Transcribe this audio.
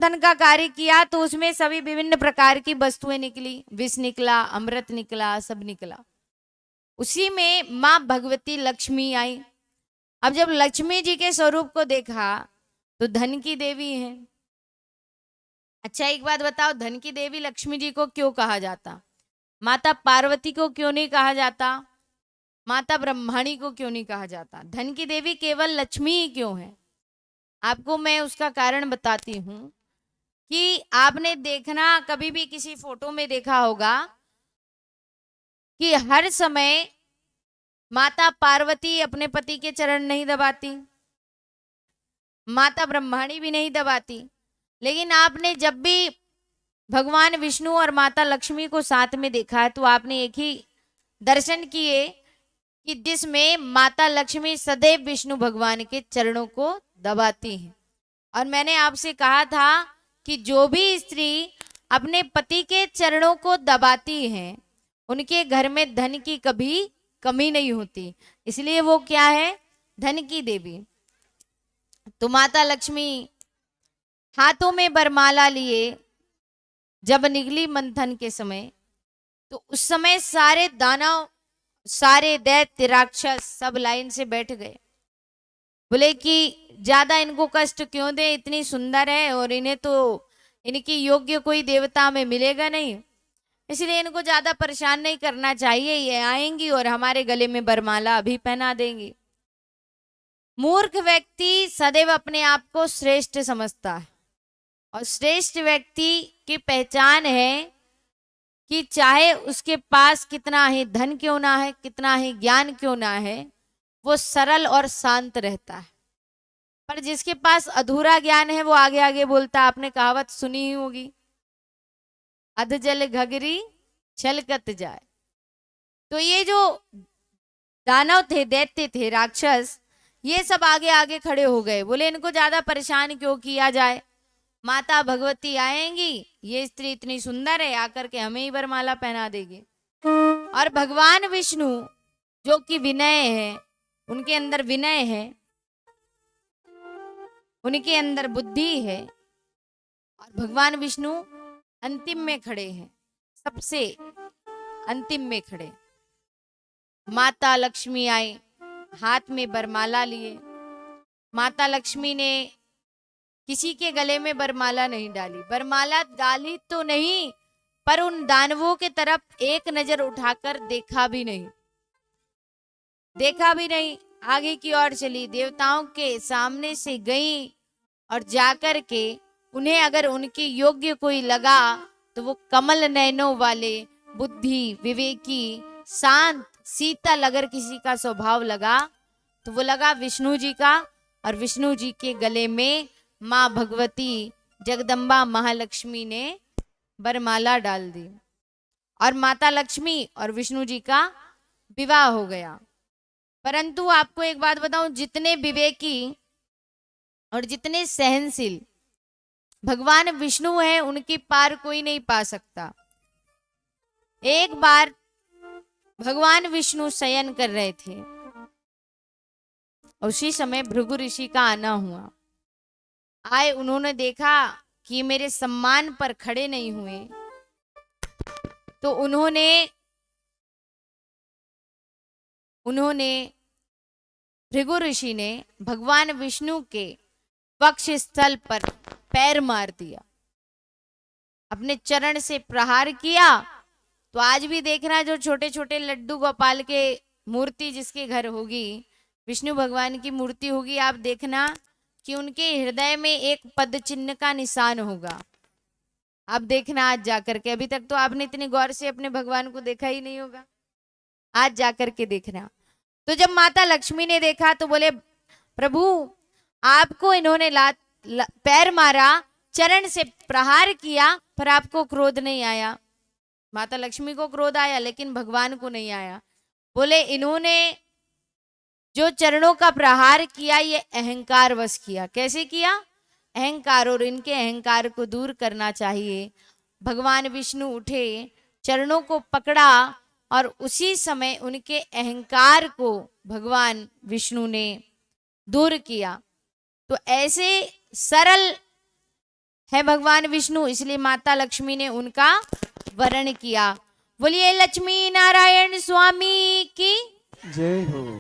मंथन का कार्य किया तो उसमें सभी विभिन्न प्रकार की वस्तुएं निकली, विष निकला, अमृत निकला, सब निकला। उसी में माँ भगवती लक्ष्मी आई। अब जब लक्ष्मी जी के स्वरूप को देखा तो धन की देवी है। अच्छा एक बात बताओ, धन की देवी लक्ष्मी जी को क्यों कहा जाता? माता पार्वती को क्यों नहीं कहा जाता? माता ब्रह्माणी को क्यों नहीं कहा जाता? धन की देवी केवल लक्ष्मी ही क्यों है? आपको मैं उसका कारण बताती हूँ कि आपने देखना कभी भी किसी फोटो में देखा होगा कि हर समय माता पार्वती अपने पति के चरण नहीं दबाती, माता ब्रह्माणी भी नहीं दबाती, लेकिन आपने जब भी भगवान विष्णु और माता लक्ष्मी को साथ में देखा है तो आपने एक ही दर्शन किए कि जिसमें माता लक्ष्मी सदैव विष्णु भगवान के चरणों को दबाती हैं। और मैंने आपसे कहा था कि जो भी स्त्री अपने पति के चरणों को दबाती हैं उनके घर में धन की कभी कमी नहीं होती, इसलिए वो क्या है? धन की देवी। तो माता लक्ष्मी हाथों में बरमाला लिए जब निकली मंथन के समय, तो उस समय सारे दानव, सारे दैत्य, राक्षस सब लाइन से बैठ गए। बोले कि ज्यादा इनको कष्ट क्यों दे, इतनी सुंदर है और इन्हें तो इनकी योग्य कोई देवता में मिलेगा नहीं, इसलिए इनको ज्यादा परेशान नहीं करना चाहिए। ये आएंगी और हमारे गले में बरमाला अभी पहना देंगी। मूर्ख व्यक्ति सदैव अपने आप को श्रेष्ठ समझता है और श्रेष्ठ व्यक्ति की पहचान है कि चाहे उसके पास कितना ही धन क्यों ना है, कितना ही ज्ञान क्यों ना है, वो सरल और शांत रहता है। पर जिसके पास अधूरा ज्ञान है वो आगे आगे बोलता है। आपने कहावत सुनी ही होगी, अध जल घगरी छलकत जाए। तो ये जो दानव थे, दैत्य थे, राक्षस, ये सब आगे आगे खड़े हो गए। बोले इनको ज्यादा परेशान क्यों किया जाए, माता भगवती आएंगी, ये स्त्री इतनी सुंदर है, आकर के हमें ही वरमाला पहना देगी। और भगवान विष्णु जो कि विनय है, उनके अंदर विनय है, उनके अंदर बुद्धि है, और भगवान विष्णु अंतिम में खड़े हैं, सबसे अंतिम में खड़े। माता लक्ष्मी आई, हाथ में बरमाला लिए। माता लक्ष्मी ने किसी के गले में बरमाला नहीं डाली, बरमाला डाली तो नहीं, पर उन दानवों के तरफ एक नजर उठाकर देखा भी नहीं, देखा भी नहीं, आगे की ओर चली, देवताओं के सामने से गई और जाकर के उन्हें अगर उनके योग्य कोई लगा तो वो कमल नयनों वाले, बुद्धि, विवेकी, शांत, शीतल अगर किसी का स्वभाव लगा तो वो लगा विष्णु जी का। और विष्णु जी के गले में माँ भगवती जगदम्बा महालक्ष्मी ने बरमाला डाल दी और माता लक्ष्मी और विष्णु जी का विवाह हो गया। परंतु आपको एक बात बताऊं, जितने विवेकी और जितने सहनशील भगवान विष्णु हैं उनकी पार कोई नहीं पा सकता। एक बार भगवान विष्णु शयन कर रहे थे, उसी समय भृगु ऋषि का आना हुआ। आए, उन्होंने देखा कि मेरे सम्मान पर खड़े नहीं हुए, तो उन्होंने भृगु ऋषि ने भगवान विष्णु के वक्ष स्थल पर पैर मार दिया, अपने चरण से प्रहार किया। तो आज भी देखना, जो छोटे छोटे लड्डू गोपाल के मूर्ति जिसके घर होगी, विष्णु भगवान की मूर्ति होगी, आप देखना कि उनके हृदय में एक पद चिन्ह का निशान होगा। आप देखना आज जाकर के, अभी तक तो आपने इतनी गौर से अपने भगवान को देखा ही नहीं होगा, आज जाकर के देखना। तो जब माता लक्ष्मी ने देखा तो बोले प्रभु आपको इन्होंने पैर मारा, चरण से प्रहार किया, पर आपको क्रोध नहीं आया। माता लक्ष्मी को क्रोध आया लेकिन भगवान को नहीं आया। बोले इन्होंने जो चरणों का प्रहार किया ये अहंकार वश किया। कैसे किया? अहंकार, और इनके अहंकार को दूर करना चाहिए। भगवान विष्णु उठे, चरणों को पकड़ा और उसी समय उनके अहंकार को भगवान विष्णु ने दूर किया। तो ऐसे सरल है भगवान विष्णु, इसलिए माता लक्ष्मी ने उनका वरण किया। बोलिए लक्ष्मी नारायण स्वामी की जय हो।